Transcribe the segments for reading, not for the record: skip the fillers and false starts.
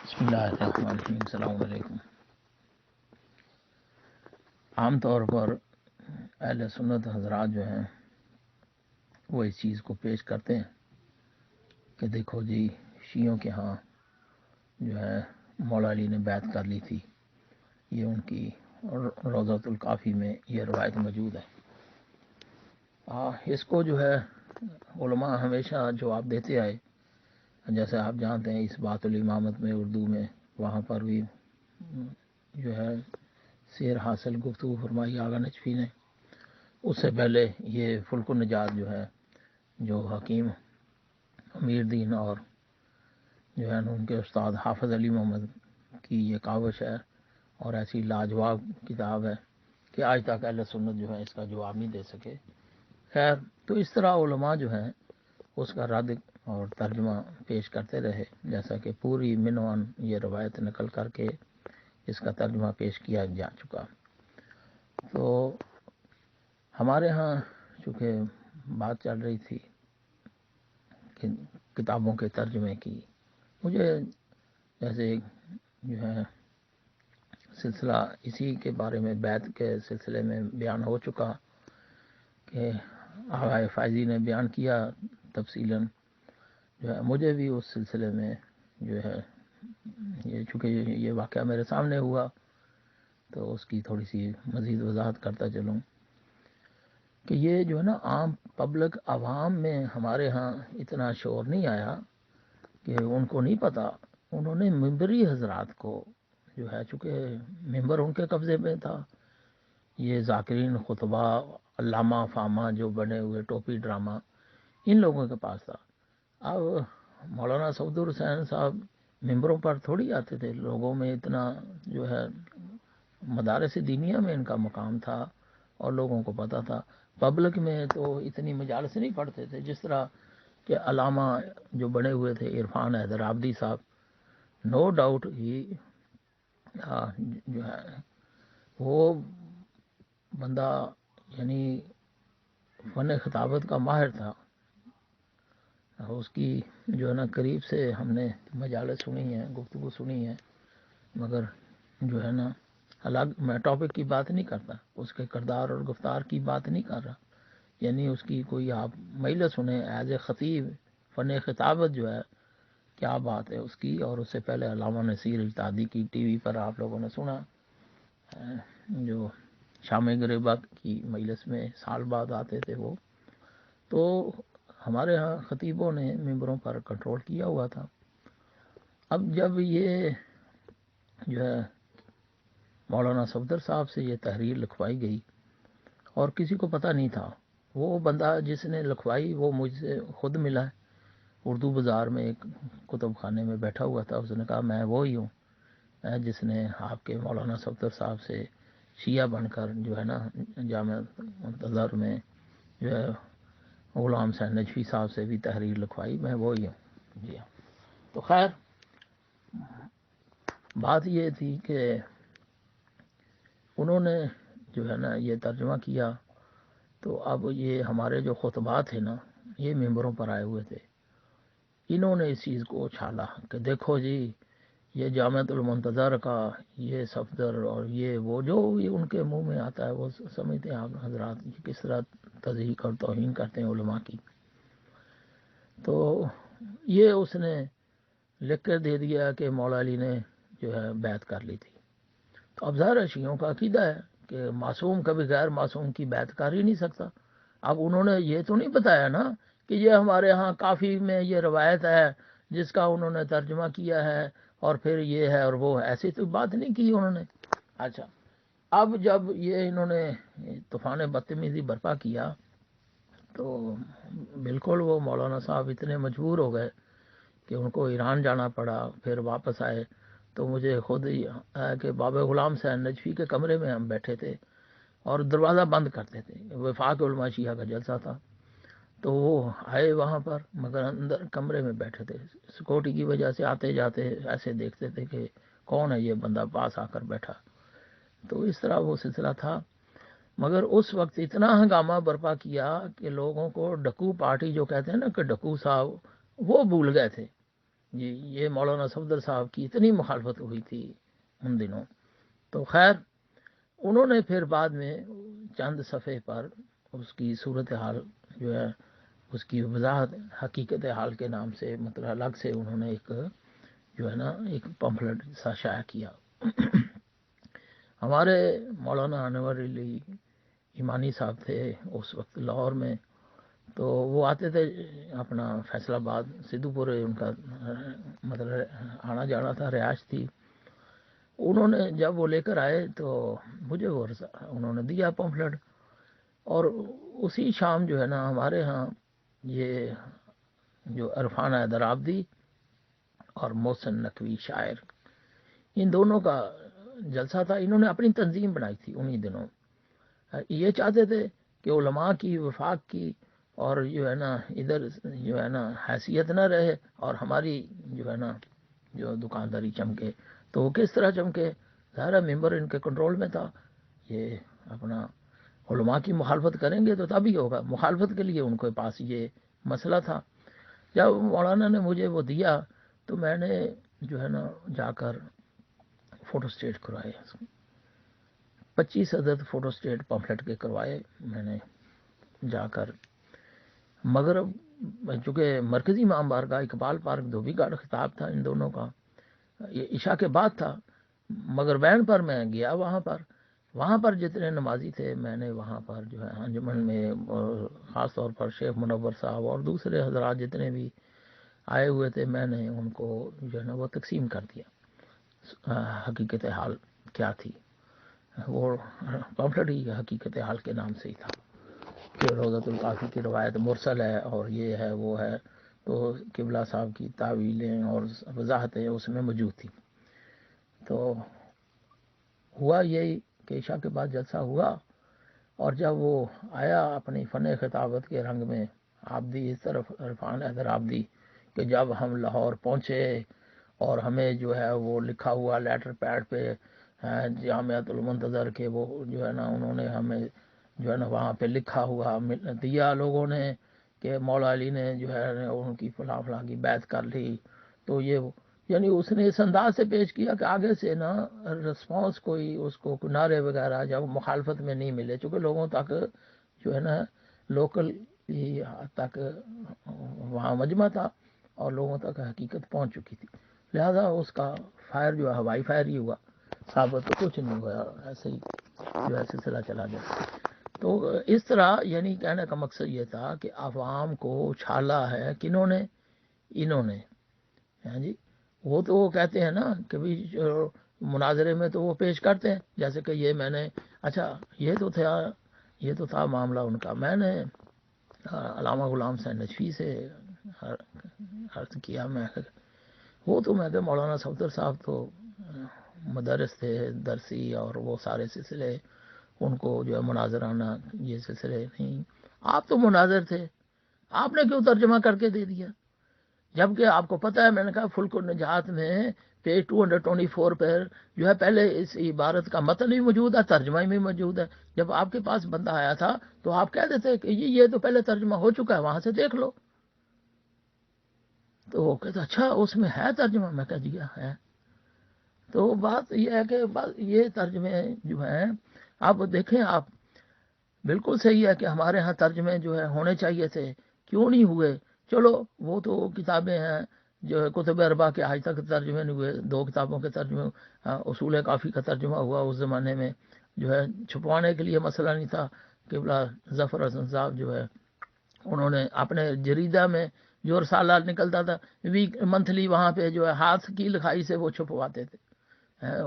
بسم اللہ الرحمن الرحیم۔ السلام علیکم۔ عام طور پر اہل سنت حضرات جو ہیں وہ اس چیز کو پیش کرتے ہیں کہ دیکھو جی شیعوں کے ہاں جو ہے مولا علی نے بیعت کر لی تھی، یہ ان کی روضۃ الکافی میں یہ روایت موجود ہے۔ اس کو جو ہے علماء ہمیشہ جواب دیتے آئے، جیسے آپ جانتے ہیں اس بات الامامت میں اردو میں وہاں پر بھی جو ہے سیر حاصل گفتگو فرمائی آغا نجفی نے۔ اس سے پہلے یہ فلک النجات جو ہے جو حکیم امیر دین اور جو ہے ان کے استاد حافظ علی محمد کی یہ کاوش ہے اور ایسی لاجواب کتاب ہے کہ آج تک اہل سنت جو ہے اس کا جواب نہیں دے سکے۔ خیر، تو اس طرح علماء جو ہیں اس کا رد اور ترجمہ پیش کرتے رہے، جیسا کہ پوری منوان یہ روایت نقل کر کے اس کا ترجمہ پیش کیا جا چکا۔ تو ہمارے ہاں چونکہ بات چل رہی تھی کہ کتابوں کے ترجمے کی، مجھے جیسے جو ہے سلسلہ اسی کے بارے میں بیعت کے سلسلے میں بیان ہو چکا کہ آغا فائزی نے بیان کیا تفصیلاً، جو ہے مجھے بھی اس سلسلے میں جو ہے یہ چونکہ یہ واقعہ میرے سامنے ہوا تو اس کی تھوڑی سی مزید وضاحت کرتا چلوں کہ یہ جو ہے نا عام پبلک عوام میں ہمارے ہاں اتنا شور نہیں آیا کہ ان کو نہیں پتا۔ انہوں نے ممبری حضرات کو جو ہے چونکہ ممبر ان کے قبضے میں تھا، یہ ذاکرین خطبہ علامہ فامہ جو بنے ہوئے ٹوپی ڈرامہ ان لوگوں کے پاس تھا۔ اب مولانا صفدر حسین صاحب ممبروں پر تھوڑی آتے تھے، لوگوں میں اتنا جو ہے مدارس دینیہ میں ان کا مقام تھا اور لوگوں کو پتا تھا۔ پبلک میں تو اتنی مجالس نہیں پڑھتے تھے، جس طرح کہ علامہ جو بنے ہوئے تھے عرفان حیدر آبادی صاحب، نو ڈاؤٹ ہی جو ہے وہ بندہ یعنی فن خطابت کا ماہر تھا۔ اس کی جو ہے نا قریب سے ہم نے مجالس سنی ہیں، گفتگو سنی ہے، مگر جو ہے نا الگ میں ٹاپک کی بات نہیں کرتا، اس کے کردار اور گفتار کی بات نہیں کر رہا، یعنی اس کی کوئی آپ مجلس سنیں ایز اے خطیب فن خطابت جو ہے کیا بات ہے اس کی۔ اور اس سے پہلے علامہ نصیر اجتہادی کی ٹی وی پر آپ لوگوں نے سنا، جو شام غریبہ کی مجلس میں سال بعد آتے تھے وہ۔ تو ہمارے ہاں خطیبوں نے ممبروں پر کنٹرول کیا ہوا تھا۔ اب جب یہ جو ہے مولانا صفدر صاحب سے یہ تحریر لکھوائی گئی اور کسی کو پتہ نہیں تھا، وہ بندہ جس نے لکھوائی وہ مجھ سے خود ملا ہے، اردو بازار میں ایک کتب خانے میں بیٹھا ہوا تھا۔ اس نے کہا میں وہی ہوں جس نے آپ کے مولانا صفدر صاحب سے شیعہ بن کر جو ہے نا جامع منتظر میں جو ہے غلام حسین نجفی صاحب سے بھی تحریر لکھوائی، میں وہی ہوں۔ جی ہاں، تو خیر بات یہ تھی کہ انہوں نے جو ہے نا یہ ترجمہ کیا، تو اب یہ ہمارے جو خطبات ہیں نا یہ ممبروں پر آئے ہوئے تھے، انہوں نے اس چیز کو اچھالا کہ دیکھو جی یہ جامعۃ المنتظر کا یہ صفدر اور یہ وہ جو یہ ان کے منہ میں آتا ہے وہ سمجھتے ہیں آپ حضرات کس طرح تضحیق اور توہین کرتے ہیں علماء کی۔ تو یہ اس نے لکھ کر دے دیا کہ مولا علی نے جو ہے بیعت کر لی تھی۔ تو اب ظاہر شیعوں کا عقیدہ ہے کہ معصوم کبھی غیر معصوم کی بیعت کر ہی نہیں سکتا۔ اب انہوں نے یہ تو نہیں بتایا نا کہ یہ ہمارے ہاں کافی میں یہ روایت ہے جس کا انہوں نے ترجمہ کیا ہے اور پھر یہ ہے اور وہ ہے، ایسی تو بات نہیں کی انہوں نے۔ اچھا، اب جب یہ انہوں نے طوفان بدتمیزی برپا کیا تو بالکل وہ مولانا صاحب اتنے مجبور ہو گئے کہ ان کو ایران جانا پڑا، پھر واپس آئے۔ تو مجھے خود ہی ہے کہ بابا غلام حسین نجفی کے کمرے میں ہم بیٹھے تھے اور دروازہ بند کرتے تھے، وفاق علماء شیعہ کا جلسہ تھا، تو وہ آئے وہاں پر مگر اندر کمرے میں بیٹھے تھے، سیکورٹی کی وجہ سے آتے جاتے ایسے دیکھتے تھے کہ کون ہے یہ بندہ پاس آ کر بیٹھا۔ تو اس طرح وہ سلسلہ تھا، مگر اس وقت اتنا ہنگامہ برپا کیا کہ لوگوں کو ڈکو پارٹی جو کہتے ہیں نا کہ ڈکو صاحب وہ بھول گئے تھے، یہ مولانا صفدر صاحب کی اتنی مخالفت ہوئی تھی ان دنوں. تو خیر انہوں نے پھر بعد میں چند صفحے پر اس کی صورتحال جو ہے اس کی وضاحت حقیقت حال کے نام سے مطلب الگ سے انہوں نے ایک جو ہے نا ایک پمفلٹ سا شائع کیا. ہمارے مولانا انور علی ایمانی صاحب تھے اس وقت لاہور میں. تو وہ آتے تھے اپنا فیصل آباد سدھو پور ان کا مطلب آنا جانا تھا، رہائش تھی. انہوں نے جب وہ لے کر آئے تو مجھے وہ انہوں نے دیا پمفلٹ، اور اسی شام جو ہے نا ہمارے ہاں یہ جو عرفان حیدر آبادی اور محسن نقوی شاعر ان دونوں کا جلسہ تھا. انہوں نے اپنی تنظیم بنائی تھی انہی دنوں. یہ چاہتے تھے کہ علماء کی وفاق کی اور جو ہے نا ادھر جو ہے نا حیثیت نہ رہے اور ہماری جو ہے نا جو دکانداری چمکے. تو وہ کس طرح چمکے؟ ظاہر ممبر ان کے کنٹرول میں تھا. یہ اپنا علماء کی مخالفت کریں گے تو تب ہی ہوگا. مخالفت کے لیے ان کے پاس یہ مسئلہ تھا. جب مولانا نے مجھے وہ دیا تو میں نے جو ہے نا جا کر فوٹو اسٹیٹ کروائے. 25 عدد فوٹو اسٹیٹ پمفلٹ کے کروائے میں نے جا کر. مگر چونکہ مرکزی امام بارگاہ اقبال پارک دھوبی گھاٹ خطاب تھا ان دونوں کا، یہ عشاء کے بعد تھا. مگر وین پر میں گیا وہاں پر جتنے نمازی تھے میں نے وہاں پر جو ہے انجمن میں خاص طور پر شیخ منور صاحب اور دوسرے حضرات جتنے بھی آئے ہوئے تھے میں نے ان کو جو ہے نا وہ تقسیم کر دیا حقیقت حال کیا تھی. وہ پمفلٹ ہی حقیقت حال کے نام سے ہی تھا کہ روضۃ الکافی کی روایت مرسل ہے اور یہ ہے وہ ہے. تو قبلہ صاحب کی تعویلیں اور وضاحتیں اس میں موجود تھیں. تو ہوا یہی کہ عشاء کے بعد جلسہ ہوا، اور جب وہ آیا اپنی فن خطابت کے رنگ میں آبدی اس طرف عرفان حیدر آبادی کہ جب ہم لاہور پہنچے اور ہمیں جو ہے وہ لکھا ہوا لیٹر پیڈ پہ جامعۃ المنتظر کے وہ جو ہے نا انہوں نے ہمیں جو ہے نا وہاں پہ لکھا ہوا دیا لوگوں نے کہ مولا علی نے جو ہے ان کی فلاں فلاں کی بیعت کر لی. تو یہ یعنی اس نے اس انداز سے پیش کیا کہ آگے سے نا رسپانس کوئی اس کو نعرے وغیرہ جب مخالفت میں نہیں ملے، چونکہ لوگوں تک جو ہے نا لوکل ہی تک وہاں مجمع تھا اور لوگوں تک حقیقت پہنچ چکی تھی. لہذا اس کا فائر جو ہے ہوائی فائر ہی ہوا، ثابت تو کچھ نہیں ہوا، ایسے ہی جو ہے سلسلہ چلا گیا. تو اس طرح یعنی کہنے کا مقصد یہ تھا کہ عوام کو چھالا ہے کنہوں نے؟ انہوں نے. ہاں جی، وہ تو وہ کہتے ہیں نا کہ بھی مناظرے میں تو وہ پیش کرتے ہیں جیسے کہ یہ میں نے اچھا یہ تو تھا معاملہ ان کا. میں نے علامہ غلام حسین نجفی سے عرض کیا وہ تو میں کہ مولانا صفدر صاحب تو مدرس تھے درسی اور وہ سارے سلسلے ان کو جو ہے مناظرانہ یہ سلسلے نہیں. آپ تو مناظر تھے، آپ نے کیوں ترجمہ کر کے دے دیا؟ جبکہ آپ کو پتہ ہے میں نے کہا فلک النجات میں پیج 224 پر جو ہے پہلے اس عبارت کا متن بھی موجود ہے، ترجمہ بھی موجود ہے. جب آپ کے پاس بندہ آیا تھا تو آپ کہہ دیتے کہ یہ تو پہلے ترجمہ ہو چکا ہے، وہاں سے دیکھ لو. تو وہ کہتا اچھا اس میں ہے ترجمہ؟ میں کہہ دیا ہے. تو بات یہ ہے کہ یہ ترجمے جو ہیں آپ دیکھیں، آپ بالکل صحیح ہے کہ ہمارے ہاں ترجمے جو ہے ہونے چاہیے تھے، کیوں نہیں ہوئے؟ چلو وہ تو کتابیں ہیں جو ہے کتب اربع کے آج تک ترجمے نہیں ہوئے. 2 کتابوں کے ترجمے، اصول کافی کا ترجمہ ہوا اس زمانے میں، جو ہے چھپوانے کے لیے مسئلہ نہیں تھا. قبلہ ظفر حسن صاحب جو ہے انہوں نے اپنے جریدہ میں جو رسالہ نکلتا تھا ویک منتھلی وہاں پہ جو ہے ہاتھ کی لکھائی سے وہ چھپواتے تھے.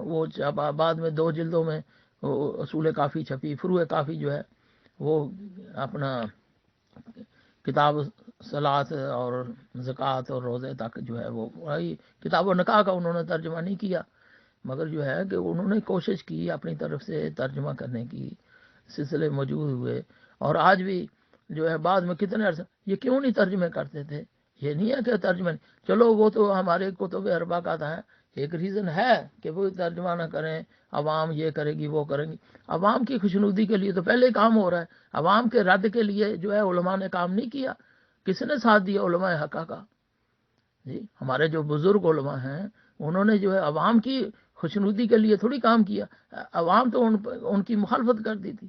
وہ بعد میں 2 جلدوں میں اصول کافی چھپی. فروع کافی جو ہے وہ اپنا کتاب صلاۃ اور زکوٰۃ اور روزے تک جو ہے وہ کتاب و نکاح کا انہوں نے ترجمہ نہیں کیا، مگر جو ہے کہ انہوں نے کوشش کی اپنی طرف سے ترجمہ کرنے کی، سلسلے موجود ہوئے. اور آج بھی جو ہے بعد میں کتنے عرصہ یہ کیوں نہیں ترجمے کرتے تھے؟ یہ نہیں ہے کہ ترجمہ نہیں. چلو وہ تو ہمارے کتب اربع کا تھا، ایک ریزن ہے کہ وہ ترجمہ نہ کریں، عوام یہ کرے گی وہ کریں گی. عوام کی خوشنودی کے لیے تو پہلے کام ہو رہا ہے، عوام کے رد کے لیے جو ہے علماء نے کام نہیں کیا. کس نے ساتھ دیا علماء حقہ کا؟ جی ہمارے جو بزرگ علماء ہیں انہوں نے جو ہے عوام کی خوشنودی کے لیے تھوڑی کام کیا، عوام تو ان کی مخالفت کر دی تھی،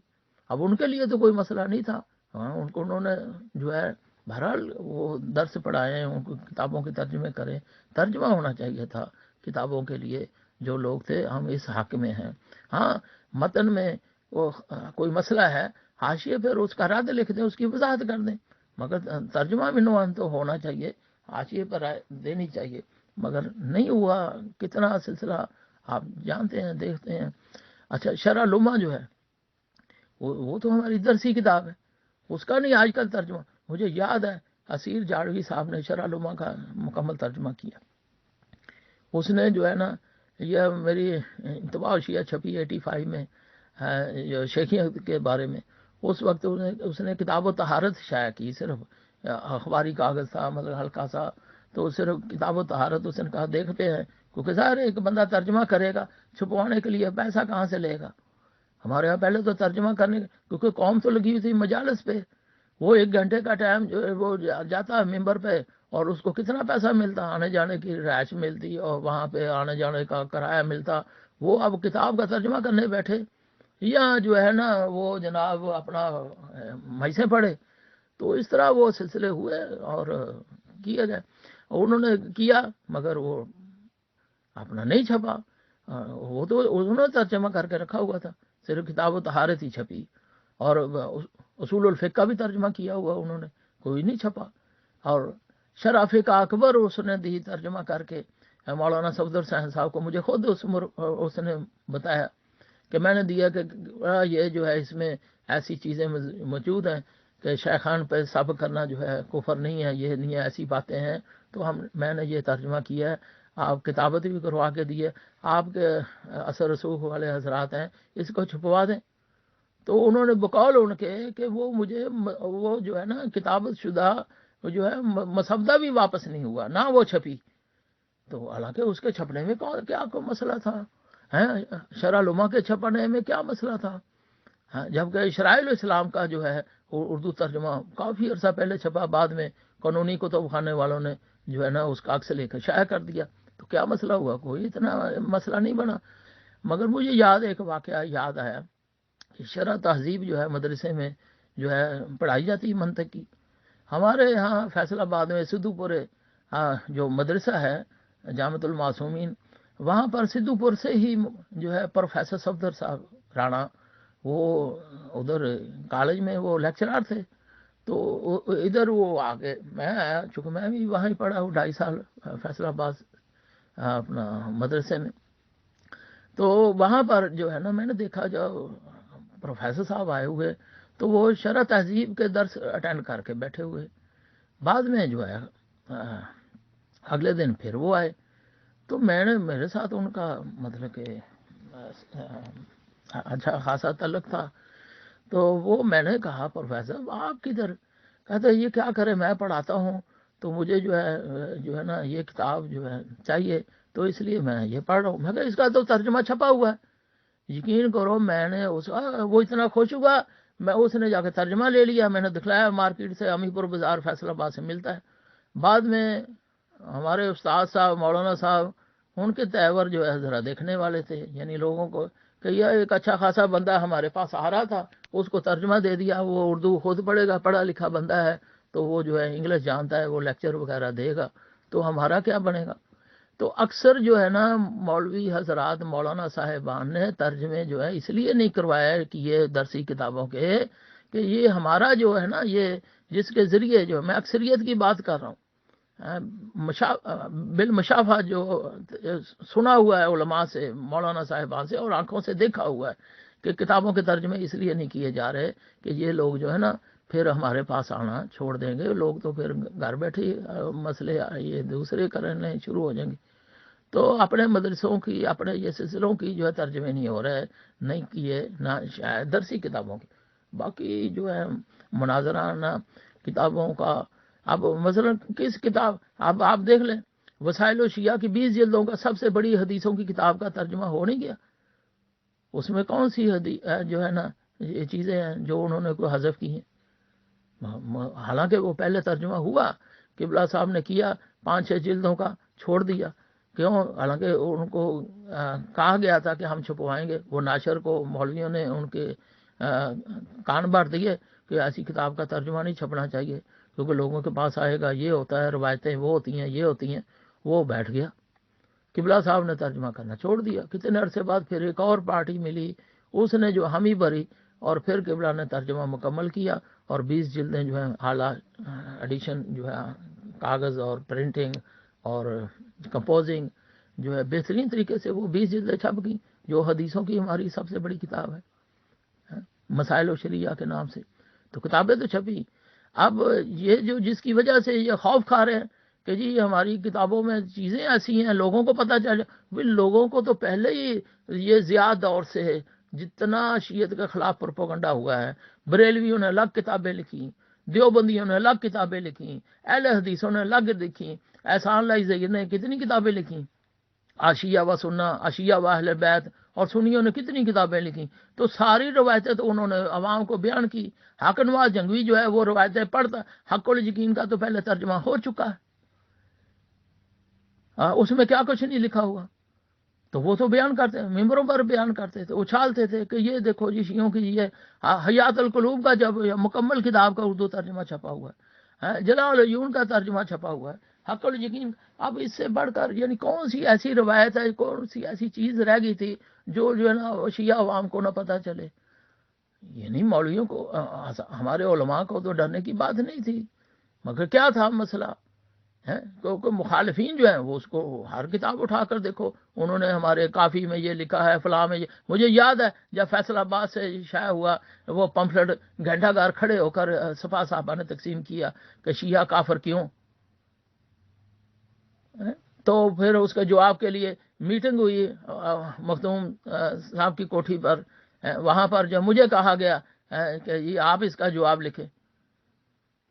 اب ان کے لیے تو کوئی مسئلہ نہیں تھا، انہوں نے جو ہے بہرحال وہ درس پڑھائیں، ان کو کتابوں کے ترجمے کریں، ترجمہ ہونا چاہیے تھا کتابوں کے لیے، جو لوگ تھے ہم اس حق میں ہیں۔ ہاں متن میں وہ کوئی مسئلہ ہے، حاشیے پھر اس کا رد لکھ دیں، اس کی وضاحت کر دیں، مگر ترجمہ بھی نوان تو ہونا چاہیے، حاشیے پر رائے دینی چاہیے، مگر نہیں ہوا۔ کتنا سلسلہ آپ جانتے ہیں، دیکھتے ہیں۔ اچھا شرح لمحہ جو ہے وہ تو ہماری درسی کتاب ہے، اس کا نہیں آج کل ترجمہ۔ مجھے یاد ہے اسیر جاڑوی صاحب نے شرح لمحہ کا مکمل ترجمہ کیا، اس نے جو ہے نا، یہ میری انتباہ شیعہ چھپی 85 میں جو شیخیت کے بارے میں، اس وقت اس نے کتاب و طہارت شائع کی، صرف اخباری کاغذ تھا، مطلب ہلکا سا، تو صرف کتاب و طہارت اس نے کہا دیکھتے ہیں، کیونکہ ظاہر ایک بندہ ترجمہ کرے گا، چھپوانے کے لیے پیسہ کہاں سے لے گا؟ ہمارے یہاں پہلے تو ترجمہ کرنے، کیونکہ قوم تو لگی ہوئی تھی مجالس پہ، وہ 1 گھنٹے کا ٹائم جو ہے وہ جاتا ہے ممبر پہ، اور اس کو کتنا پیسہ ملتا، آنے جانے کی رہائش ملتی اور وہاں پہ آنے جانے کا کرایہ ملتا، وہ اب کتاب کا ترجمہ کرنے بیٹھے، یا جو ہے نا وہ جناب اپنا میسے پڑھے۔ تو اس طرح وہ سلسلے ہوئے اور کیا گیا، انہوں نے کیا مگر وہ اپنا نہیں چھپا، وہ تو انہوں نے ترجمہ کر کے رکھا ہوا تھا، صرف کتاب و طہارت ہی چھپی، اور اصول الفقہ کا بھی ترجمہ کیا ہوا انہوں نے، کوئی نہیں چھپا۔ اور شرح فقہ اکبر اس نے دی ترجمہ کر کے، مولانا صفدر صاحب کو مجھے خود اس نے بتایا کہ میں نے دیا کہ یہ جو ہے اس میں ایسی چیزیں موجود ہیں کہ شیخان پہ سب کرنا جو ہے کفر نہیں ہے، یہ نہیں ہے، ایسی باتیں ہیں، تو میں نے یہ ترجمہ کیا ہے، آپ کتابت بھی کروا کے دیے، آپ کے اثر رسوخ والے حضرات ہیں، اس کو چھپوا دیں۔ تو انہوں نے بقول ان کے کہ وہ مجھے وہ جو ہے نا کتابت شدہ جو ہے مسودہ بھی واپس نہیں ہوا، نہ وہ چھپی، تو حالانکہ اس کے چھپنے میں کیا کوئی مسئلہ تھا، شرح لمحہ کے چھپنے میں کیا مسئلہ تھا، جبکہ شرائع الاسلام کا جو ہے اردو ترجمہ کافی عرصہ پہلے چھپا، بعد میں قانونی کتب خانے والوں نے جو ہے نا اس کا عکس لے کر شائع کر دیا، تو کیا مسئلہ ہوا؟ کوئی اتنا مسئلہ نہیں بنا۔ مگر مجھے یاد ایک واقعہ یاد آیا کہ شرح تہذیب جو ہے مدرسے میں جو ہے پڑھائی جاتی منطق کی، ہمارے یہاں فیصل آباد میں سدھو پور جو مدرسہ ہے جامعۃ المعصومین، وہاں پر سدھو پور سے ہی جو ہے پروفیسر صفدر صاحب رانا، وہ ادھر کالج میں وہ لیکچرار تھے، تو ادھر وہ آگے میں آیا، چونکہ میں بھی وہاں ہی پڑھا ہوں 2.5 سال فیصل آباد اپنا مدرسے میں، تو وہاں پر جو ہے نا میں نے دیکھا جو پروفیسر صاحب آئے ہوئے، تو وہ شرح تہذیب کے درس اٹینڈ کر کے بیٹھے ہوئے، بعد میں جو ہے اگلے دن پھر وہ آئے، تو میرے ساتھ ان کا مطلب کہ اچھا خاصا تعلق تھا، تو وہ میں نے کہا پروفیسر آپ کدھر؟ کہتے یہ کیا کرے، میں پڑھاتا ہوں تو مجھے جو ہے نا یہ کتاب جو ہے چاہیے، تو اس لیے میں یہ پڑھ رہا ہوں۔ میں کہا اس کا تو ترجمہ چھپا ہوا ہے، یقین کرو میں نے وہ اتنا خوش ہوا، اس نے جا کے ترجمہ لے لیا، میں نے دکھلایا، مارکیٹ سے امی پور بازار فیصل آباد سے ملتا ہے۔ بعد میں ہمارے استاد صاحب مولانا صاحب ان کے تیور جو ہے ذرا دیکھنے والے تھے، یعنی لوگوں کو کہ یہ ایک اچھا خاصا بندہ ہمارے پاس آ رہا تھا، اس کو ترجمہ دے دیا، وہ اردو خود پڑھے گا، پڑھا لکھا بندہ ہے، تو وہ جو ہے انگلش جانتا ہے، وہ لیکچر وغیرہ دے گا، تو ہمارا کیا بنے گا؟ تو اکثر جو ہے نا مولوی حضرات مولانا صاحبان نے ترجمے جو ہے اس لیے نہیں کروایا کہ یہ درسی کتابوں کے، کہ یہ ہمارا جو ہے نا یہ جس کے ذریعے جو میں اکثریت کی بات کر رہا ہوں، بالمشافہ جو سنا ہوا ہے علماء سے، مولانا صاحبان سے، اور آنکھوں سے دیکھا ہوا ہے کہ کتابوں کے ترجمے اس لیے نہیں کیے جا رہے کہ یہ لوگ جو ہے نا پھر ہمارے پاس آنا چھوڑ دیں گے، لوگ تو پھر گھر بیٹھے مسئلے یہ دوسرے کرنے شروع ہو جائیں گے، تو اپنے مدرسوں کی، اپنے یہ سلسلوں کی جو ہے ترجمے نہیں ہو رہے، نہیں کیے، نہ شاید درسی کتابوں کی، باقی جو ہے مناظرانہ کتابوں کا۔ اب مثلا کس کتاب اب آپ دیکھ لیں، وسائل الشیعہ کی 20 جلدوں کا سب سے بڑی حدیثوں کی کتاب کا ترجمہ ہو نہیں گیا، اس میں کون سی جو ہے نا یہ چیزیں ہیں جو انہوں نے کوئی حذف کی ہیں، حالانکہ وہ پہلے ترجمہ ہوا، قبلہ صاحب نے کیا، 5-6 جلدوں کا چھوڑ دیا، کیوں؟ حالانکہ ان کو کہا گیا تھا کہ ہم چھپوائیں گے، وہ ناشر کو مولویوں نے ان کے کان بھر دیے کہ ایسی کتاب کا ترجمہ نہیں چھپنا چاہیے کیونکہ لوگوں کے پاس آئے گا، یہ ہوتا ہے، روایتیں وہ ہوتی ہیں، یہ ہوتی ہیں۔ وہ بیٹھ گیا، قبلہ صاحب نے ترجمہ کرنا چھوڑ دیا۔ کتنے عرصے بعد پھر ایک اور پارٹی ملی، اس نے جو حامی بھری، اور پھر قبلہ نے ترجمہ مکمل کیا، اور 20 جلدیں جو ہیں اعلیٰ ایڈیشن جو ہے کاغذ اور پرنٹنگ اور کمپوزنگ جو ہے بہترین طریقے سے وہ 20 جلدیں چھپ گئیں، جو حدیثوں کی ہماری سب سے بڑی کتاب ہے، مسائل و شریعہ کے نام سے۔ تو کتابیں تو چھپی۔ اب یہ جو جس کی وجہ سے یہ خوف کھا رہے ہیں کہ جی ہماری کتابوں میں چیزیں ایسی ہیں، لوگوں کو پتہ چل جائے، لوگوں کو تو پہلے ہی یہ زیادہ دور سے ہے، جتنا شیعت کے خلاف پروپیگنڈا ہوا ہے، بریلویوں نے الگ کتابیں لکھی، دیوبندیوں نے الگ کتابیں لکھی، اہل حدیثوں نے الگ لکھی، احسان اللہ زید نے کتنی کتابیں لکھی، عشیہ و سنہ، عشیہ و اہل بیت، اور سنیوں نے کتنی کتابیں لکھی۔ تو ساری روایتیں تو انہوں نے عوام کو بیان کی۔ حق نواز جنگوی جو ہے وہ روایتیں پڑھتا، حق الیقین کا تو پہلے ترجمہ ہو چکا ہے، اس میں کیا کچھ نہیں لکھا ہوا، تو وہ تو بیان کرتے، ممبروں پر بیان کرتے تھے، اچھالتے تھے کہ یہ دیکھو جی شیعوں کی یہ حیات القلوب کا جب مکمل کتاب کا اردو ترجمہ چھپا ہوا ہے، جلال العیون کا ترجمہ چھپا ہوا ہے، حق الیقین۔ اب اس سے بڑھ کر یعنی کون سی ایسی روایت ہے، کون سی ایسی چیز رہ گئی تھی جو ہے نا شیعہ عوام کو نہ پتہ چلے؟ یعنی مولویوں کو، ہمارے علماء کو تو ڈرنے کی بات نہیں تھی، مگر کیا تھا مسئلہ ہے؟ کیونکہ مخالفین جو ہیں وہ اس کو ہر کتاب اٹھا کر دیکھو، انہوں نے ہمارے کافی میں یہ لکھا ہے، فلاں میں یہ۔ مجھے یاد ہے جب فیصل آباد سے شائع ہوا وہ پمفلٹ گھنٹہ گار کھڑے ہو کر صفا صاحبہ نے تقسیم کیا کہ شیعہ کافر کیوں، تو پھر اس کے جواب کے لیے میٹنگ ہوئی مخدوم صاحب کی کوٹھی پر، وہاں پر جب مجھے کہا گیا کہ یہ آپ اس کا جواب لکھیں،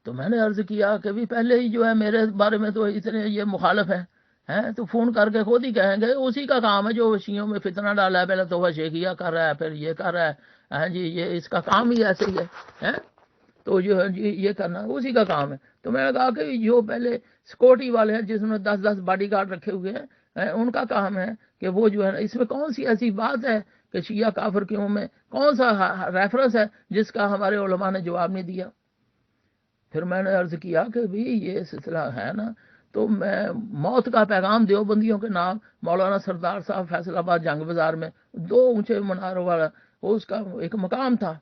تو میں نے عرض کیا کہ بھی پہلے ہی جو ہے میرے بارے میں تو اتنے یہ مخالف ہیں، تو فون کر کے خود ہی کہیں گے اسی کا کام ہے جو شیعوں میں فتنہ ڈالا ہے، پہلے تو وہ شیخیہ کر رہا ہے، پھر یہ کر رہا ہے، جی یہ اس کا کام ہی ایسے ہی ہے، تو جو ہے یہ کرنا اسی کا کام ہے۔ تو میں نے کہا کہ جو پہلے سیکورٹی والے ہیں جس میں 10 باڈی گارڈ رکھے ہوئے ہیں، ان کا کام ہے کہ وہ جو ہے اس میں کون سی ایسی بات ہے کہ شیعہ کافر کیوں میں کون سا ریفرنس ہے جس کا ہمارے علماء نے جواب نہیں دیا۔ پھر میں نے عرض کیا کہ بھی یہ سلسلہ ہے نا، تو میں موت کا پیغام دیوبندیوں کے نام مولانا سردار صاحب فیصل آباد جنگ بازار میں 2 اونچے مناروں والا اس کا ایک مقام تھا۔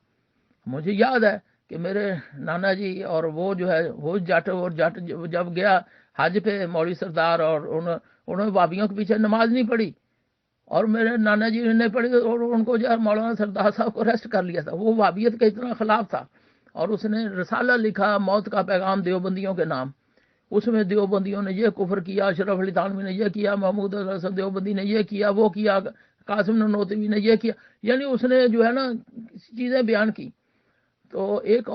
مجھے یاد ہے کہ میرے نانا جی اور وہ جو ہے وہ جٹ جب گیا حج پہ مولوی سردار، اور انہوں نے وابیوں کے پیچھے نماز نہیں پڑھی، اور میرے نانا جی نے پڑھی، اور ان کو جو ہے مولانا سردار صاحب کو ریسٹ کر لیا تھا۔ وہ وابیت کا اتنا خلاف تھا، اور اس نے رسالہ لکھا موت کا پیغام دیوبندیوں کے نام۔ اس میں دیوبندیوں نے یہ کفر کیا، اشرف علی تھانوی نے یہ کیا، محمود حسن دیوبندی نے یہ کیا، وہ کیا، قاسم نانوتوی نے یہ کیا، یعنی اس نے جو ہے نا چیزیں بیان کی۔ تو ایک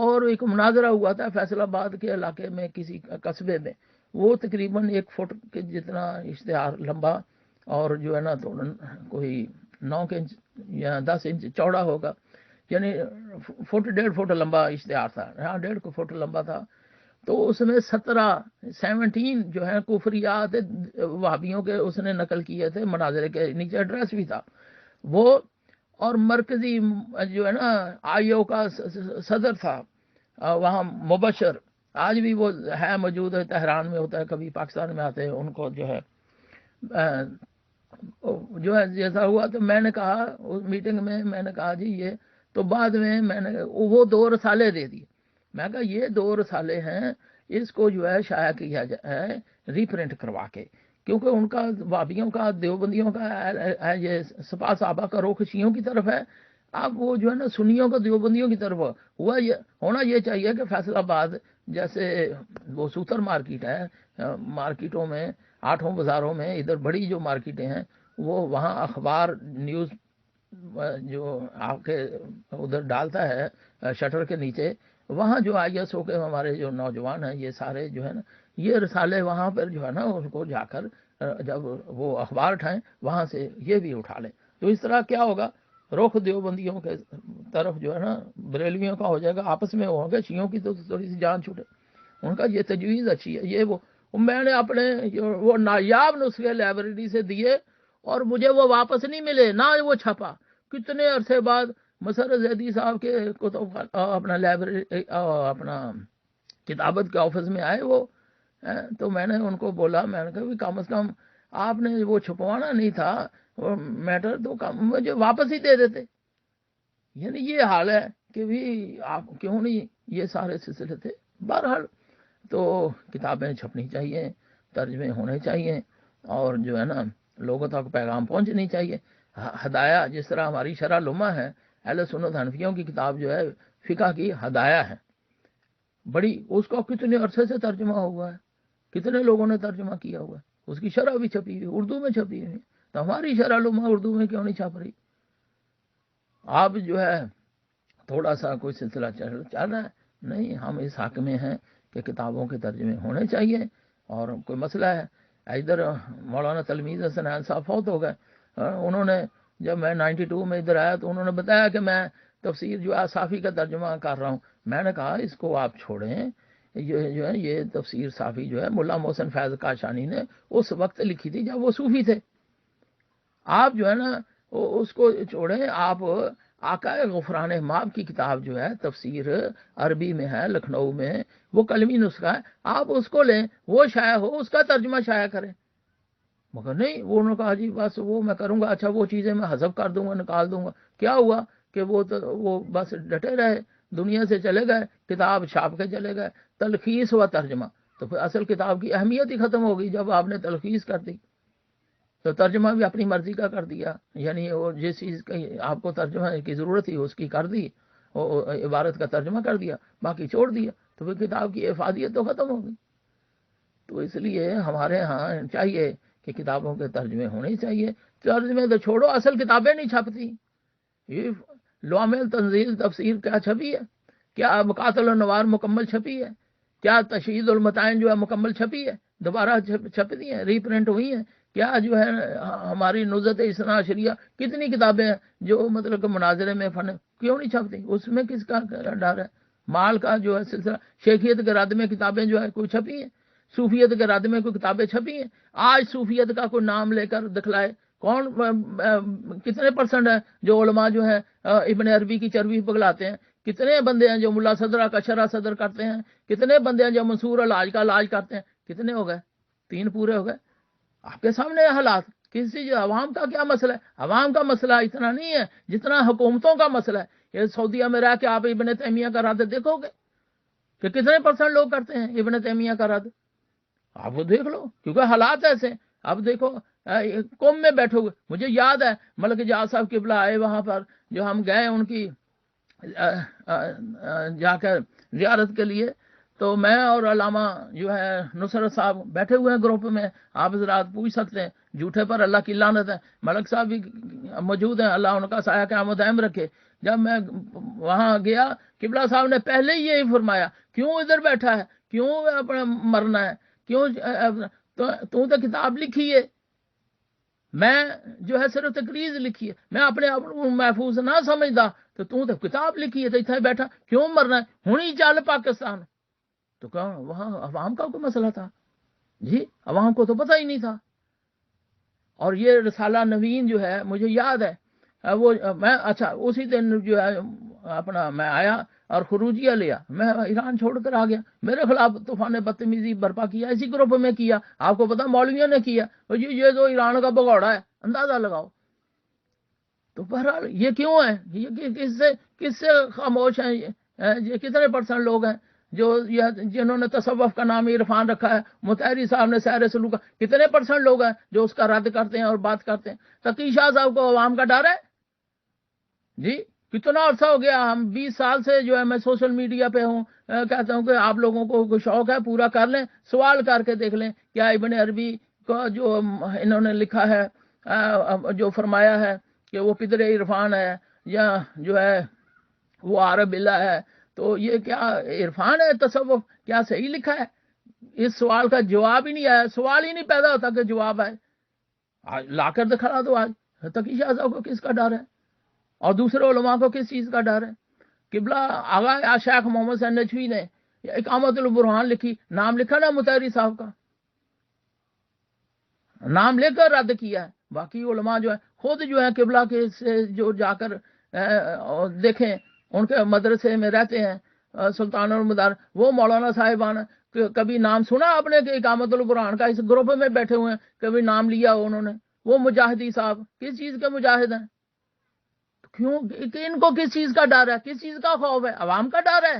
مناظرہ ہوا تھا فیصل آباد کے علاقے میں کسی قصبے میں، وہ تقریباً 1 فٹ کے جتنا اشتہار لمبا، اور جو ہے نا تو کوئی 9 انچ یا 10 انچ چوڑا ہوگا، یعنی 1.5 فٹ لمبا اشتہار تھا، 1.5 فٹ لمبا تھا۔ تو اس میں 17 جو ہے کفریات وہابیوں کے اس نے نقل کیے تھے، مناظرے کے نیچے ایڈریس بھی تھا وہ، اور مرکزی جو ہے نا آئیو کا صدر تھا وہاں مبشر، آج بھی وہ ہے موجود ہے، تہران میں ہوتا ہے، کبھی پاکستان میں آتے ہیں، ان کو جو ہے جیسا ہوا۔ تو میں نے کہا اس میٹنگ میں، میں نے کہا جی یہ تو بعد میں نے وہ 2 رسالے دے دیے، میں کہا یہ 2 رسالے ہیں، اس کو جو ہے شائع کیا جائے ری پرنٹ کروا کے، کیونکہ ان کا وابیوں کا دیوبندیوں کا یہ سپاہ صحابہ کا رخ شیعوں کی طرف ہے، اب وہ جو ہے نا سنیوں کا دیوبندیوں کی طرف ہونا یہ چاہیے کہ فیصل آباد جیسے وہ سوتر مارکیٹ ہے، مارکیٹوں میں 8 بازاروں میں ادھر بڑی جو مارکیٹیں ہیں، وہ وہاں اخبار نیوز جو آپ کے ادھر ڈالتا ہے شٹر کے نیچے، وہاں جو آئی ایس او کے ہمارے جو نوجوان ہیں یہ سارے جو ہے نا یہ رسالے وہاں پر جو ہے نا اس کو جا کر جب وہ اخبار اٹھائیں وہاں سے یہ بھی اٹھا لیں، تو اس طرح کیا ہوگا، رخ دیوبندیوں کے طرف جو ہے نا بریلویوں کا ہو جائے گا، آپس میں ہوں گے، شیعوں کی تو تھوڑی سی جان چھوٹے، ان کا یہ تجویز اچھی ہے، یہ وہ میں نے اپنے وہ نایاب نسخے لائبریری سے دیے اور مجھے وہ واپس نہیں ملے، نہ وہ چھپا۔ کتنے عرصے بعد مسرت زیدی صاحب کے کتب اپنا لائبریری اپنا کتابت کے آفس میں آئے وہ، تو میں نے ان کو بولا، میں نے کہا کم از کم آپ نے وہ چھپوانا نہیں تھا میٹر، تو مجھے واپس ہی دے دیتے۔ یعنی یہ حال ہے کہ بھی آپ کیوں نہیں، یہ سارے سلسلے تھے۔ بہرحال تو کتابیں چھپنی چاہیے، ترجمے ہونے چاہیے، اور جو ہے نا لوگوں تک پیغام پہنچنی چاہیے۔ ہدایہ جس طرح ہماری شرح لمحہ ہے، اہل سنت حنفیوں کی کتاب جو ہے فقہ کی ہدایہ ہے بڑی، اس کا کتنے عرصے سے ترجمہ ہوا ہے، کتنے لوگوں نے ترجمہ کیا ہوا ہے، اس کی شرح بھی چھپی ہوئی اردو میں چھپی ہوئی، تو ہماری شرح لمحہ اردو میں کیوں نہیں چھپ رہی؟ آپ جو ہے تھوڑا سا کوئی سلسلہ چل رہا ہے، نہیں، ہم اس حق میں ہیں کہ کتابوں کے ترجمے ہونے چاہیے۔ اور کوئی مسئلہ ہے، ادھر مولانا تلمیذ حسنین صاحب فوت ہو گئے، انہوں نے جب میں 92 میں ادھر آیا تو انہوں نے بتایا کہ میں تفسیر جو ہے صافی کا ترجمہ کر رہا ہوں۔ میں نے کہا اس کو آپ چھوڑیں، یہ جو ہے یہ تفسیر صافی جو ہے ملا محسن فیض کاشانی نے اس وقت لکھی تھی جب وہ صوفی تھے۔ آپ جو ہے نا اس کو چھوڑیں، آپ آقا غفران ماب کی کتاب جو ہے تفسیر عربی میں ہے، لکھنؤ میں، وہ کلمی نسخہ ہے، آپ اس کو لیں، وہ شائع ہو، اس کا ترجمہ شائع کریں۔ مگر نہیں، وہ انہوں نے کہا جی بس وہ میں کروں گا، اچھا وہ چیزیں میں حذف کر دوں گا، نکال دوں گا۔ کیا ہوا کہ وہ بس ڈٹے رہے، دنیا سے چلے گئے، کتاب چھاپ کے چلے گئے، تلخیص و ترجمہ، تو پھر اصل کتاب کی اہمیت ہی ختم ہو گئی جب آپ نے تلخیص کر دی، تو ترجمہ بھی اپنی مرضی کا کر دیا، یعنی وہ جس چیز کی آپ کو ترجمہ کی ضرورت تھی اس کی کر دی، عبارت کا ترجمہ کر دیا، باقی چھوڑ دیا، تو پھر کتاب کی افادیت تو ختم ہو گئی۔ تو اس لیے ہمارے ہاں چاہیے کہ کتابوں کے ترجمے ہونے چاہیے۔ ترجمے تو چھوڑو، اصل کتابیں نہیں چھپتی۔ یہ لوامع تنزیل تفسیر کیا چھپی ہے؟ کیا مقاتل النوار مکمل چھپی ہے؟ کیا تشہید المتائن جو ہے مکمل چھپی ہے؟ دوبارہ چھپتی ہیں، ری پرنٹ ہوئی ہیں؟ کیا جو ہے ہماری نزہت اثنا عشریہ کتنی کتابیں ہیں جو مطلب کہ مناظرے میں فن کیوں نہیں چھپتی؟ اس میں کس کا ڈر ہے؟ مال کا جو ہے سلسلہ، شیخیت کے رد میں کتابیں جو ہے کوئی چھپی ہیں؟ صوفیت کے رد میں کوئی کتابیں چھپی ہیں؟ آج صوفیت کا کوئی نام لے کر دکھلائے، کون کتنے پرسنٹ ہیں جو علماء جو ہے ابن عربی کی چربی پگلاتے ہیں؟ کتنے بندے ہیں جو ملا صدرہ کا شرح صدر کرتے ہیں؟ کتنے بندے ہیں جو منصور الحاج کا علاج کرتے ہیں؟ کتنے ہو گئے؟ 3 پورے ہو گئے۔ آپ کے سامنے حالات کسی عوام کا کیا مسئلہ ہے؟ عوام کا مسئلہ اتنا نہیں ہے جتنا حکومتوں کا مسئلہ ہے۔ یہ سعودیہ میں رہ کے آپ ابن تیمیہ کا رد دیکھو گے کہ کتنے پرسنٹ لوگ کرتے ہیں ابن تیمیہ کا رد، آپ وہ دیکھ لو، کیونکہ حالات ایسے ہیں۔ اب دیکھو قوم میں بیٹھو گے، مجھے یاد ہے ملک جہاز صاحب قبلہ آئے وہاں پر، جو ہم گئے ان کی جا کر زیارت کے لیے، تو میں اور علامہ جو ہے نصرت صاحب بیٹھے ہوئے ہیں گروپ میں، آپ حضرات پوچھ سکتے ہیں، جھوٹے پر اللہ کی لعنت ہے۔ ملک صاحب بھی موجود ہیں، اللہ ان کا سایہ قیامت دائم رکھے۔ جب میں وہاں گیا، قبلہ صاحب نے پہلے ہی یہی فرمایا، کیوں ادھر بیٹھا ہے، کیوں اپنا مرنا ہے، کیوں تو کتاب لکھی ہے، میں جو ہے صرف تقریر لکھی ہے، میں اپنے آپ کو محفوظ نہ سمجھدا تو کتاب لکھی ہے، تو اتنے بیٹھا کیوں مرنا ہے، ہونی چل پاکستان۔ تو کہا وہاں عوام کا کوئی مسئلہ تھا؟ جی عوام کو تو پتہ ہی نہیں تھا۔ اور یہ رسالہ نوین جو ہے مجھے یاد ہے، وہ میں اچھا اسی دن جو ہے اپنا میں آیا اور خروجیہ لیا، میں ایران چھوڑ کر آ گیا، میرے خلاف طوفان بدتمیزی برپا کیا، اسی گروپ میں کیا، آپ کو پتا مولویوں نے کیا، یہ تو ایران کا بگوڑا ہے، اندازہ لگاؤ۔ تو بہرحال یہ کیوں ہے، یہ کس سے خاموش ہیں؟ یہ کتنے پرسنٹ لوگ ہیں جو جنہوں نے تصوف کا نام عرفان رکھا ہے؟ متحری صاحب نے سیر سلوک کا، کتنے پرسنٹ لوگ ہیں جو اس کا رد کرتے ہیں اور بات کرتے ہیں؟ تقی شاہ صاحب کو عوام کا ڈر ہے؟ جی کتنا عرصہ ہو گیا، ہم 20 سال سے جو ہے میں سوشل میڈیا پہ ہوں، کہتا ہوں کہ آپ لوگوں کو کوئی شوق ہے پورا کر لیں، سوال کر کے دیکھ لیں، کیا ابن عربی کو جو انہوں نے لکھا ہے، جو فرمایا ہے کہ وہ پدر عرفان ہے، یا جو ہے وہ عارب اللہ ہے، تو یہ کیا عرفان ہے تصوف؟ کیا صحیح لکھا ہے؟ اس سوال کا جواب ہی نہیں آیا، سوال ہی نہیں پیدا ہوتا کہ جواب آئے، لا کر دکھا دو۔ آج تقی شاہ صاحب کو کس کا ڈر ہے اور دوسرے علماء کو کس چیز کا ڈر ہے؟ قبلہ آغا شیخ محمد حسین نجوی نے اقامت البرہان لکھی، نام لکھا نا متحری صاحب کا، نام لے کر رد کیا ہے. باقی علماء جو ہے خود جو ہے قبلہ کے سے جو جا کر دیکھیں ان کے مدرسے میں رہتے ہیں سلطان المدار، وہ مولانا صاحبان کبھی نام سنا آپ نے کہ اقامت القرآن کا اس گروپ میں بیٹھے ہوئے ہیں؟ کبھی نام لیا انہوں نے؟ وہ مجاہدی صاحب کس چیز کے مجاہد ہیں؟ کیوں کہ ان کو کس چیز کا ڈر ہے، کس چیز کا خوف ہے؟ عوام کا ڈر ہے.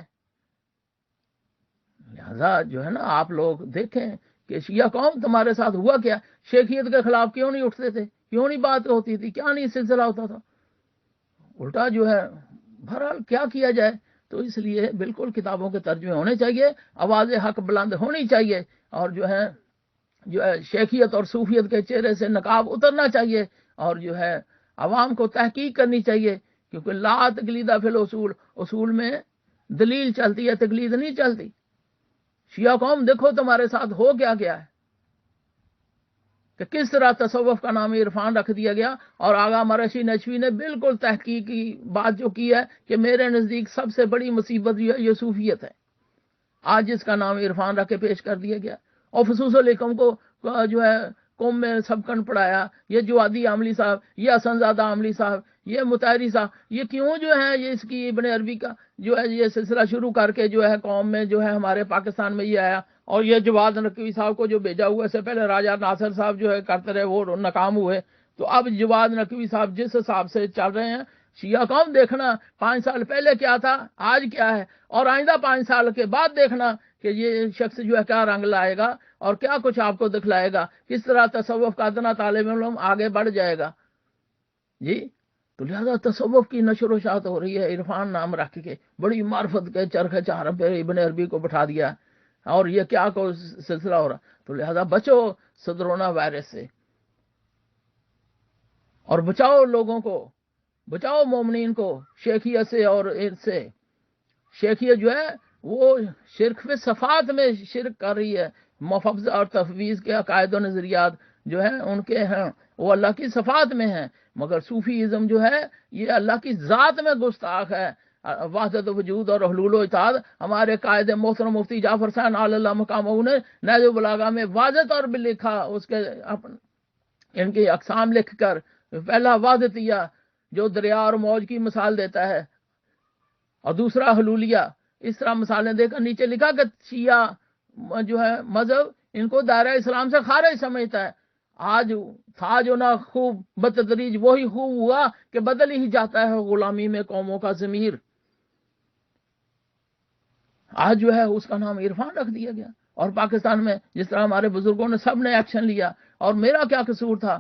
لہذا جو ہے نا آپ لوگ دیکھیں کہ شیعہ قوم تمہارے ساتھ ہوا کیا، شیخیت کے خلاف کیوں نہیں اٹھتے تھے، کیوں نہیں بات ہوتی تھی، کیا نہیں سلسلہ ہوتا تھا؟ الٹا جو ہے بہرحال کیا کیا جائے. تو اس لیے بالکل کتابوں کے ترجمے ہونے چاہیے، آواز حق بلند ہونی چاہیے، اور جو ہے شیخیت اور صوفیت کے چہرے سے نقاب اترنا چاہیے، اور جو ہے عوام کو تحقیق کرنی چاہیے. کیونکہ لا تقلید فی الاصول، اصول میں دلیل چلتی ہے، تقلید نہیں چلتی. شیعہ قوم دیکھو تمہارے ساتھ ہو کیا گیا ہے کہ کس طرح تصوف کا نام عرفان رکھ دیا گیا. اور آغا مرشی نجفی نے بالکل تحقیقی بات جو کی ہے کہ میرے نزدیک سب سے بڑی مصیبت یہ صوفیت ہے، آج اس کا نام عرفان رکھ کے پیش کر دیا گیا. اور فصوص الحکم کو جو ہے قوم میں سبقن پڑھایا. یہ جوادی عاملی صاحب، یہ حسن زادہ عاملی صاحب، یہ مطہری صاحب، یہ کیوں جو ہے یہ اس کی ابن عربی کا جو ہے یہ سلسلہ شروع کر کے جو ہے قوم میں جو ہے ہمارے پاکستان میں یہ آیا. اور یہ جواد نقوی صاحب کو جو بھیجا ہوا، سے پہلے راجہ ناصر صاحب جو ہے کرتے رہے، وہ ناکام ہوئے. تو اب جواد نقوی صاحب جس حساب سے چل رہے ہیں، شیعہ قوم دیکھنا 5 سال پہلے کیا تھا، آج کیا ہے، اور آئندہ 5 سال کے بعد دیکھنا کہ یہ شخص جو ہے کیا رنگ لائے گا اور کیا کچھ آپ کو دکھلائے گا، کس طرح تصوف کا ادنا طالب علم آگے بڑھ جائے گا. جی تو لہذا تصوف کی نشر و شاعت ہو رہی ہے، عرفان نام رکھ کے بڑی معرفت کے چرخ چارم پہ ابن عربی کو بٹھا دیا، اور یہ کیا کو سلسلہ ہو رہا. تو لہذا بچو صدرونا وائرس سے، اور بچاؤ لوگوں کو، بچاؤ مومنین کو شیخیت سے. اور ان سے شیخیت جو ہے وہ شرک فی صفات میں شرک کر رہی ہے. مفوض اور تفویض کے عقائد و نظریات جو ہیں ان کے ہیں وہ اللہ کی صفات میں ہیں، مگر صوفیزم جو ہے یہ اللہ کی ذات میں گستاخ ہے. وحدت وجود اور حلول و اتحاد ہمارے قائد محترم مفتی جعفر حسین اللہ مقامہ نے نہج البلاغہ میں واضح طور پہ لکھا، اس کے ان کی اقسام لکھ کر. پہلا وحدتیہ جو دریا اور موج کی مثال دیتا ہے، اور دوسرا حلولیہ. اس طرح مثالیں دے کر نیچے لکھا کہ شیعہ جو ہے مذہب ان کو دائرہ اسلام سے خارج سمجھتا ہے. آج تھا جو نہ خوب بتدریج وہی خوب ہوا کہ بدل ہی جاتا ہے غلامی میں قوموں کا ضمیر. آج جو ہے اس کا نام عرفان رکھ دیا گیا. اور پاکستان میں جس طرح ہمارے بزرگوں نے سب نے ایکشن لیا. اور میرا کیا قصور تھا،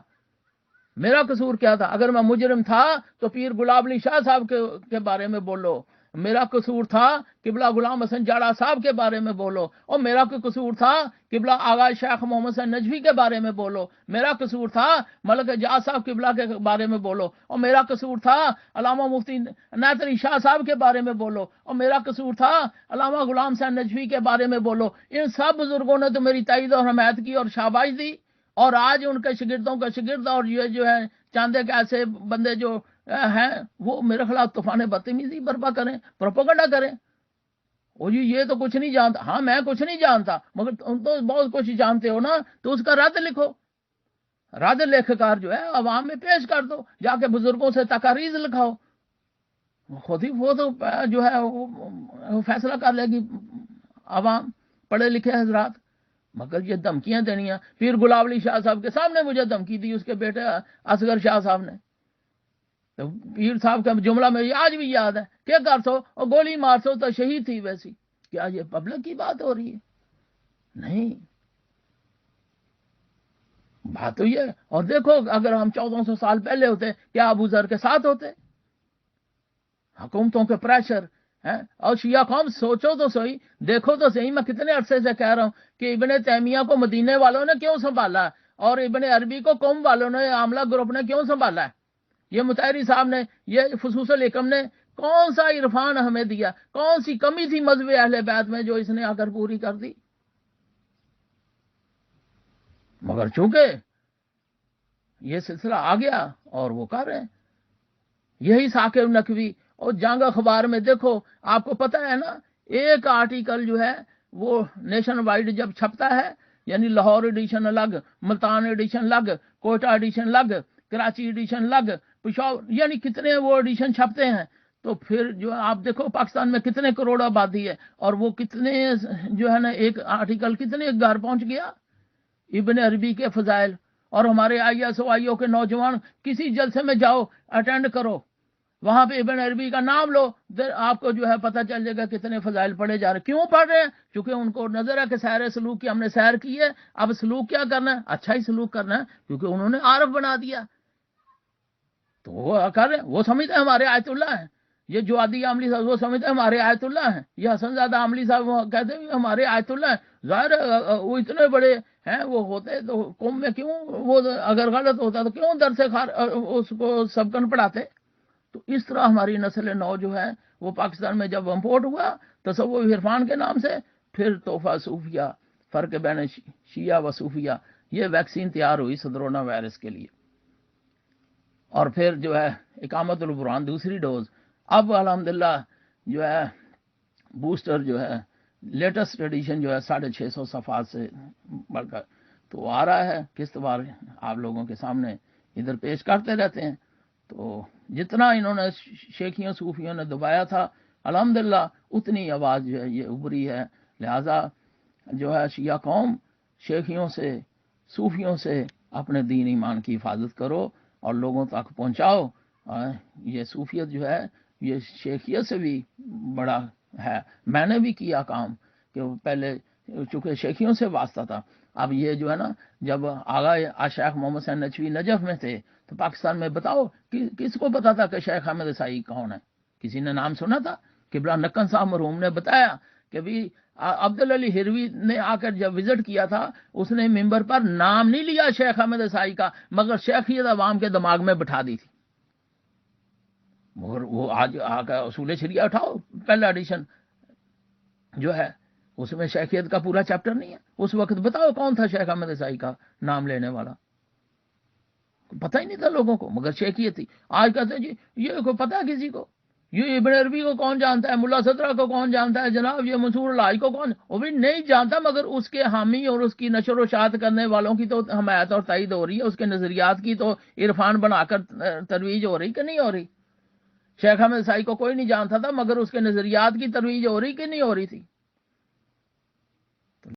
میرا قصور کیا تھا؟ اگر میں مجرم تھا تو پیر گلاب علی شاہ صاحب کے بارے میں بولو. میرا قصور تھا قبلہ غلام حسن جاڑا صاحب کے بارے میں بولو. اور میرا کوئی قصور تھا قبلہ آغا شیخ محمد حسین نجفی کے بارے میں بولو. میرا قصور تھا ملک جاز صاحب قبلہ کے بارے میں بولو. اور میرا قصور تھا علامہ مفتی عنایت علی شاہ صاحب کے بارے میں بولو. اور میرا قصور تھا علامہ غلام حسین نجفی کے بارے میں بولو. ان سب بزرگوں نے تو میری تائید اور حمایت کی اور شاباش دی. اور آج ان کے شاگردوں کا شاگرد اور یہ جو ہے چاندے کے ایسے بندے جو ہیں وہ میرے خلاف طوفان بدتمیزی برپا کریں، پروپیگنڈا کریں. او جی یہ تو کچھ نہیں جانتا. ہاں میں کچھ نہیں جانتا، مگر تم تو بہت کچھ جانتے ہو نا، تو اس کا رد لکھو. رد لکھ کر جو ہے عوام میں پیش کر دو، جا کے بزرگوں سے تقاریض لکھاؤ. خود ہی وہ تو جو ہے وہ فیصلہ کر لے گی عوام، پڑھے لکھے حضرات. مگر یہ دھمکیاں دینیاں. پیر گلاب علی شاہ صاحب کے سامنے مجھے دھمکی دی اس کے بیٹے اصغر شاہ صاحب نے. تو پیر صاحب کا جملہ میں آج بھی یاد ہے، کیا کر سو اور گولی مار سو تو شہید تھی ویسی. کیا یہ پبلک کی بات ہو رہی ہے؟ نہیں، بات تو یہ. اور دیکھو اگر ہم 1400 سال پہلے ہوتے کیا ابو ذر کے ساتھ ہوتے؟ حکومتوں کے پریشر ہے. اور شیعہ قوم سوچو تو صحیح، دیکھو تو صحیح. میں کتنے عرصے سے کہہ رہا ہوں کہ ابن تیمیہ کو مدینے والوں نے کیوں سنبھالا، اور ابن عربی کو قوم والوں نے، عاملہ گروپ نے کیوں سنبھالا ہے. یہ مطہری صاحب نے، یہ فصوص الحکم نے کون سا عرفان ہمیں دیا؟ کون سی کمی تھی مذہب اہل بیت میں جو اس نے آ کر پوری کر دی؟ مگر چونکہ یہ سلسلہ آ گیا اور وہ کر رہے ہیں. یہی ثاقب نقوی اور جنگ اخبار میں دیکھو، آپ کو پتہ ہے نا، ایک آرٹیکل جو ہے وہ نیشن وائڈ جب چھپتا ہے یعنی لاہور ایڈیشن الگ، ملتان ایڈیشن الگ، کوئٹہ ایڈیشن الگ، کراچی ایڈیشن الگ، پشاور، یعنی کتنے وہ ایڈیشن چھپتے ہیں۔ تو پھر جو آپ دیکھو پاکستان میں کتنے کروڑ آبادی ہے، اور وہ کتنے جو ہے نا ایک آرٹیکل کتنے گھر پہنچ گیا ابن عربی کے فضائل۔ اور ہمارے آئی ایس او آئی او کے نوجوان کسی جلسے میں جاؤ اٹینڈ کرو، وہاں پہ ابن عربی کا نام لو، آپ کو جو ہے پتہ چل جائے گا کتنے فضائل پڑھے جا رہے ہیں۔ کیوں پڑھ رہے ہیں؟ کیونکہ ان کو نظر ہے کہ سیر سلوک کی ہم نے سیر کی ہے، اب سلوک کیا کرنا ہے؟ اچھا ہی سلوک کرنا ہے، کیونکہ انہوں نے عارف بنا دیا تو وہ کر رہے ہیں۔ وہ سمجھتے ہیں ہمارے آیت اللہ ہیں، یہ جو عادی عاملی صاحب وہ سمجھتے ہیں ہمارے آیت اللہ ہیں، یہ حسن زادہ عاملی صاحب وہ کہتے ہیں ہمارے آیت اللہ ہیں۔ ظاہر ہے وہ اتنے بڑے ہیں، وہ ہوتے تو قوم میں کیوں وہ اگر غلط ہوتا تو کیوں در سے اس کو سبقن پڑھاتے؟ تو اس طرح ہماری نسل نو جو ہے وہ پاکستان میں جب امپورٹ ہوا تصوف عرفان کے نام سے، پھر تحفہ صوفیہ، فرق بین شیعہ و صوفیہ، یہ ویکسین تیار ہوئی سدرونا وائرس کے لیے، اور پھر جو ہے اقامت البرہان دوسری ڈوز۔ اب الحمدللہ جو ہے بوسٹر جو ہے لیٹسٹ ایڈیشن جو ہے 650 صفحات سے بڑھ کر تو آ رہا ہے، قسط وار آپ لوگوں کے سامنے ادھر پیش کرتے رہتے ہیں۔ تو جتنا انہوں نے شیخیوں صوفیوں نے دبایا تھا الحمدللہ اتنی آواز جو ہے یہ ابری ہے۔ لہٰذا جو ہے شیعہ قوم شیخیوں سے صوفیوں سے اپنے دین ایمان کی حفاظت کرو اور لوگوں تک پہنچاؤ۔ یہ صوفیت جو ہے یہ شیخیت سے بھی بڑا ہے۔ میں نے بھی کیا کام کہ پہلے چونکہ شیخیوں سے واسطہ تھا، اب یہ جو ہے نا جب آغا شیخ محمد حسین نجفی نجف میں تھے تو پاکستان میں بتاؤ کس کو پتا تھا کہ شیخ احمد عیسائی کون ہے؟ کسی نے نام سنا تھا؟ قبلہ نکن صاحب مرحوم نے بتایا کہ بھی عبدالعلی ہروی نے آ کر جب وزٹ کیا تھا اس نے ممبر پر نام نہیں لیا شیخ احمد عیسائی کا، مگر شیخیت عوام کے دماغ میں بٹھا دی تھی۔ مگر وہ آج آ کر اصول شریعہ اٹھاؤ پہلا ایڈیشن جو ہے اس میں شیخیت کا پورا چیپٹر نہیں ہے۔ اس وقت بتاؤ کون تھا شیخ احمد عیسائی کا نام لینے والا؟ پتہ ہی نہیں تھا لوگوں کو، مگر شیخیت تھی۔ آج کہتے ہیں جی یہ کو پتہ ہے کسی کو، یہ ابن عربی کو کون جانتا ہے، ملا صدرہ کو کون جانتا ہے، جناب یہ منصور الحاج کو کون، وہ بھی نہیں جانتا، مگر اس کے حامی اور اس کی نشر و شاعت کرنے والوں کی تو حمایت اور تائید ہو رہی ہے، اس کے نظریات کی تو عرفان بنا کر ترویج ہو رہی کہ نہیں ہو رہی؟ شیخ احمد عیسائی کو کوئی نہیں جانتا تھا، مگر اس کے نظریات کی ترویج ہو رہی کہ نہیں ہو رہی تھی؟